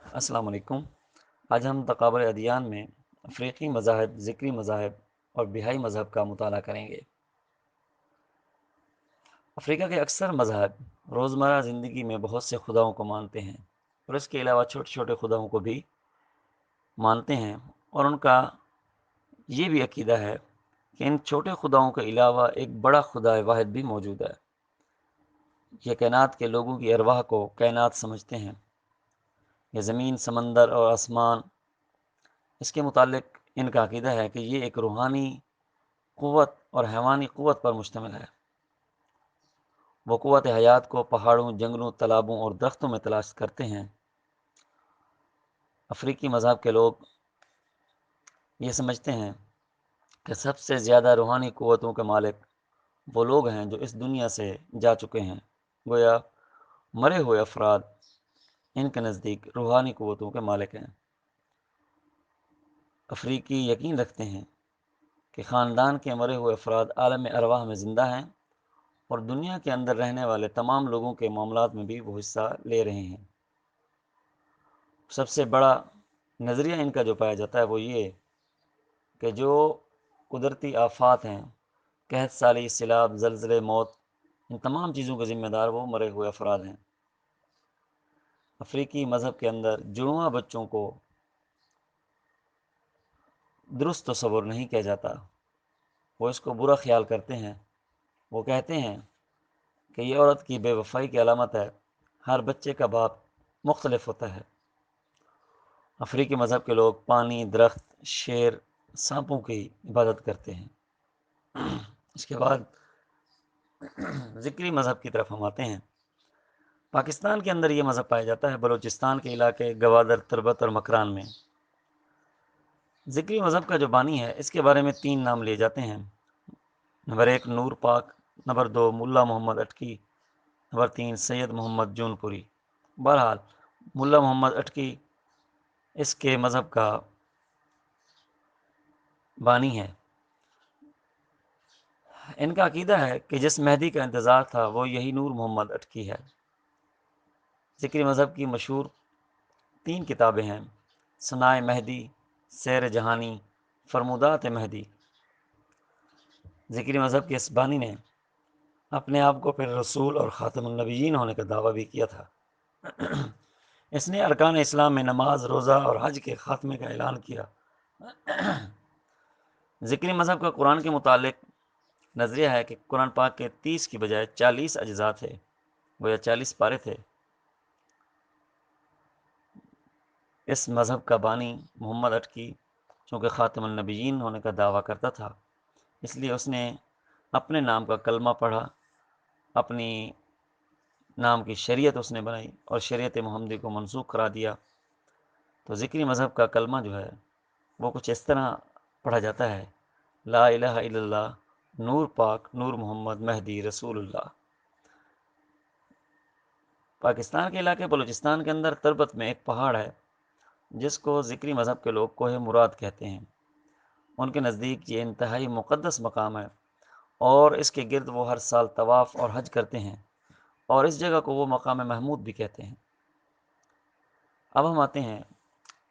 السلام علیکم۔ آج ہم تقابل ادیان میں افریقی مذاہب، ذکری مذاہب اور بہائی مذہب کا مطالعہ کریں گے۔ افریقہ کے اکثر مذاہب روزمرہ زندگی میں بہت سے خداؤں کو مانتے ہیں، اور اس کے علاوہ چھوٹے چھوٹے خداؤں کو بھی مانتے ہیں، اور ان کا یہ بھی عقیدہ ہے کہ ان چھوٹے خداؤں کے علاوہ ایک بڑا خدا واحد بھی موجود ہے۔ یہ کائنات کے لوگوں کی ارواح کو کائنات سمجھتے ہیں۔ یہ زمین، سمندر اور آسمان، اس کے متعلق ان کا عقیدہ ہے کہ یہ ایک روحانی قوت اور حیوانی قوت پر مشتمل ہے۔ وہ قوت حیات کو پہاڑوں، جنگلوں، تالابوں اور درختوں میں تلاش کرتے ہیں۔ افریقی مذہب کے لوگ یہ سمجھتے ہیں کہ سب سے زیادہ روحانی قوتوں کے مالک وہ لوگ ہیں جو اس دنیا سے جا چکے ہیں۔ گویا مرے ہوئے افراد ان کے نزدیک روحانی قوتوں کے مالک ہیں۔ افریقی یقین رکھتے ہیں کہ خاندان کے مرے ہوئے افراد عالم ارواح میں زندہ ہیں، اور دنیا کے اندر رہنے والے تمام لوگوں کے معاملات میں بھی وہ حصہ لے رہے ہیں۔ سب سے بڑا نظریہ ان کا جو پایا جاتا ہے وہ یہ کہ جو قدرتی آفات ہیں، قحط سالی، سیلاب، زلزلے، موت، ان تمام چیزوں کے ذمہ دار وہ مرے ہوئے افراد ہیں۔ افریقی مذہب کے اندر جڑواں بچوں کو درست تصور نہیں کیا جاتا، وہ اس کو برا خیال کرتے ہیں۔ وہ کہتے ہیں کہ یہ عورت کی بے وفائی کی علامت ہے، ہر بچے کا باپ مختلف ہوتا ہے۔ افریقی مذہب کے لوگ پانی، درخت، شیر، سانپوں کی عبادت کرتے ہیں۔ اس کے بعد ذکری مذہب کی طرف ہم آتے ہیں۔ پاکستان کے اندر یہ مذہب پایا جاتا ہے، بلوچستان کے علاقے گوادر، تربت اور مکران میں۔ ذکری مذہب کا جو بانی ہے، اس کے بارے میں 3 نام لیے جاتے ہیں۔ نمبر 1 نور پاک، نمبر 2 ملا محمد اٹکی، نمبر 3 سید محمد جون پوری۔ بہرحال ملا محمد اٹکی اس کے مذہب کا بانی ہے۔ ان کا عقیدہ ہے کہ جس مہدی کا انتظار تھا وہ یہی نور محمد اٹکی ہے۔ ذکری مذہب کی مشہور 3 کتابیں ہیں: ثنائے مہدی، سیر جہانی، فرمودات مہدی۔ ذکری مذہب کے اس بانی نے اپنے آپ کو پھر رسول اور خاتم النبیین ہونے کا دعویٰ بھی کیا تھا۔ اس نے ارکان اسلام میں نماز، روزہ اور حج کے خاتمے کا اعلان کیا۔ ذکری مذہب کا قرآن کے متعلق نظریہ ہے کہ قرآن پاک کے 30 کی بجائے 40 اجزاء تھے، گویا 40 پارے تھے۔ اس مذہب کا بانی محمد اٹکی چونکہ خاتم النبیین ہونے کا دعویٰ کرتا تھا، اس لیے اس نے اپنے نام کا کلمہ پڑھا، اپنی نام کی شریعت اس نے بنائی اور شریعت محمدی کو منسوخ کرا دیا۔ تو ذکری مذہب کا کلمہ جو ہے وہ کچھ اس طرح پڑھا جاتا ہے: لا الہ الا اللہ، نور پاک، نور محمد، مہدی، رسول اللہ۔ پاکستان کے علاقے بلوچستان کے اندر تربت میں ایک پہاڑ ہے جس کو ذکری مذہب کے لوگ کوہ مراد کہتے ہیں۔ ان کے نزدیک یہ انتہائی مقدس مقام ہے، اور اس کے گرد وہ ہر سال طواف اور حج کرتے ہیں، اور اس جگہ کو وہ مقام محمود بھی کہتے ہیں۔ اب ہم آتے ہیں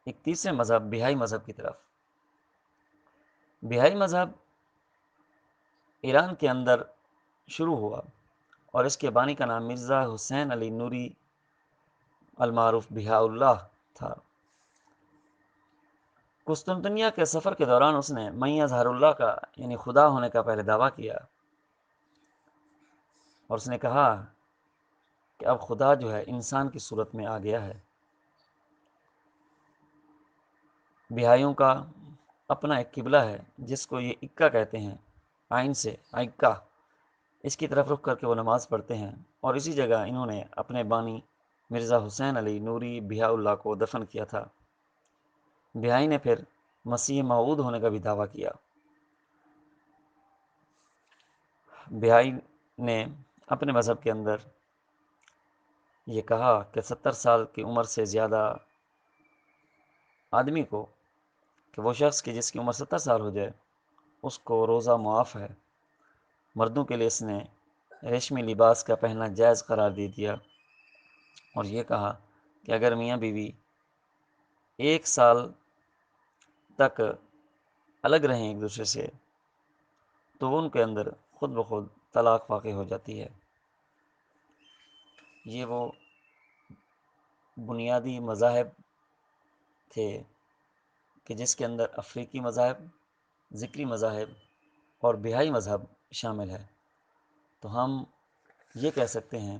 ایک تیسرے مذہب، بہائی مذہب کی طرف۔ بہائی مذہب ایران کے اندر شروع ہوا، اور اس کے بانی کا نام مرزا حسین علی نوری المعروف بہاء اللہ تھا۔ قسطنطنیہ کے سفر کے دوران اس نے میں اظہار اللہ کا یعنی خدا ہونے کا پہلے دعویٰ کیا، اور اس نے کہا کہ اب خدا جو ہے انسان کی صورت میں آ گیا ہے۔ بہائیوں کا اپنا ایک قبلہ ہے جس کو یہ عکا کہتے ہیں، آئین سے عکا، اس کی طرف رخ کر کے وہ نماز پڑھتے ہیں، اور اسی جگہ انہوں نے اپنے بانی مرزا حسین علی نوری بہاء اللہ کو دفن کیا تھا۔ بہائی نے پھر مسیح موعود ہونے کا بھی دعویٰ کیا۔ بہائی نے اپنے مذہب کے اندر یہ کہا کہ 70 سال کی عمر سے زیادہ آدمی کو، کہ وہ شخص کی جس کی عمر 70 سال ہو جائے، اس کو روزہ معاف ہے۔ مردوں کے لیے اس نے ریشمی لباس کا پہننا جائز قرار دے دیا، اور یہ کہا کہ اگر میاں بیوی 1 سال تک الگ رہیں ایک دوسرے سے تو وہ ان کے اندر خود بخود طلاق واقع ہو جاتی ہے۔ یہ وہ بنیادی مذاہب تھے کہ جس کے اندر افریقی مذاہب، ذکری مذاہب اور بہائی مذہب شامل ہے۔ تو ہم یہ کہہ سکتے ہیں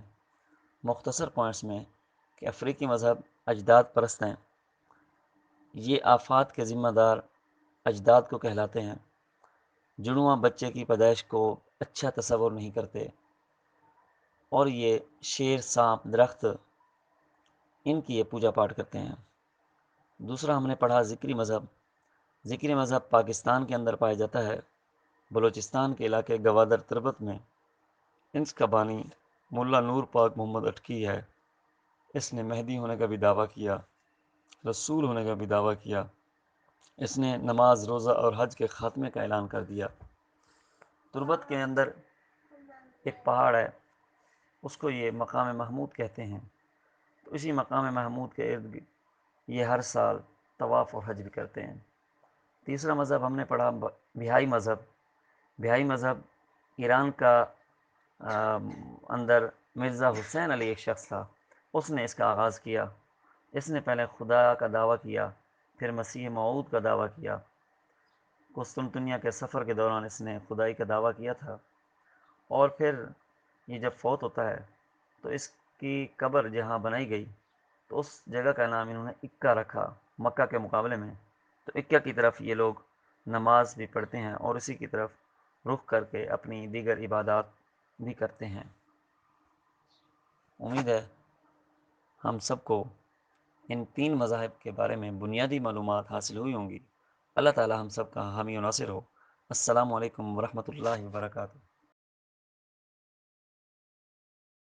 مختصر پوائنٹس میں کہ افریقی مذہب اجداد پرست ہیں، یہ آفات کے ذمہ دار اجداد کو کہلاتے ہیں، جڑواں بچے کی پیدائش کو اچھا تصور نہیں کرتے، اور یہ شیر، سانپ، درخت، ان کی یہ پوجا پاٹ کرتے ہیں۔ دوسرا ہم نے پڑھا ذکری مذہب۔ ذکری مذہب پاکستان کے اندر پایا جاتا ہے، بلوچستان کے علاقے گوادر تربت میں۔ اس کا بانی ملا نور پاک محمد اٹکی ہے۔ اس نے مہدی ہونے کا بھی دعویٰ کیا، رسول ہونے کا بھی دعویٰ کیا۔ اس نے نماز، روزہ اور حج کے خاتمے کا اعلان کر دیا۔ تربت کے اندر ایک پہاڑ ہے، اس کو یہ مقام محمود کہتے ہیں۔ تو اسی مقام محمود کے ارد گرد یہ ہر سال طواف اور حج بھی کرتے ہیں۔ تیسرا مذہب ہم نے پڑھا بہائی مذہب۔ بہائی مذہب ایران کا اندر مرزا حسین علی ایک شخص تھا، اس نے اس کا آغاز کیا۔ اس نے پہلے خدا کا دعویٰ کیا، پھر مسیح موعود کا دعویٰ کیا۔ قسطنطنیہ کے سفر کے دوران اس نے خدائی کا دعویٰ کیا تھا، اور پھر یہ جب فوت ہوتا ہے تو اس کی قبر جہاں بنائی گئی تو اس جگہ کا نام انہوں نے اکا رکھا، مکہ کے مقابلے میں۔ تو اکا کی طرف یہ لوگ نماز بھی پڑھتے ہیں اور اسی کی طرف رخ کر کے اپنی دیگر عبادات بھی کرتے ہیں۔ امید ہے ہم سب کو ان 3 مذاہب کے بارے میں بنیادی معلومات حاصل ہوئی ہوں گی۔ اللہ تعالی ہم سب کا حامی و ناصر ہو۔ السلام علیکم ورحمۃ اللہ وبرکاتہ۔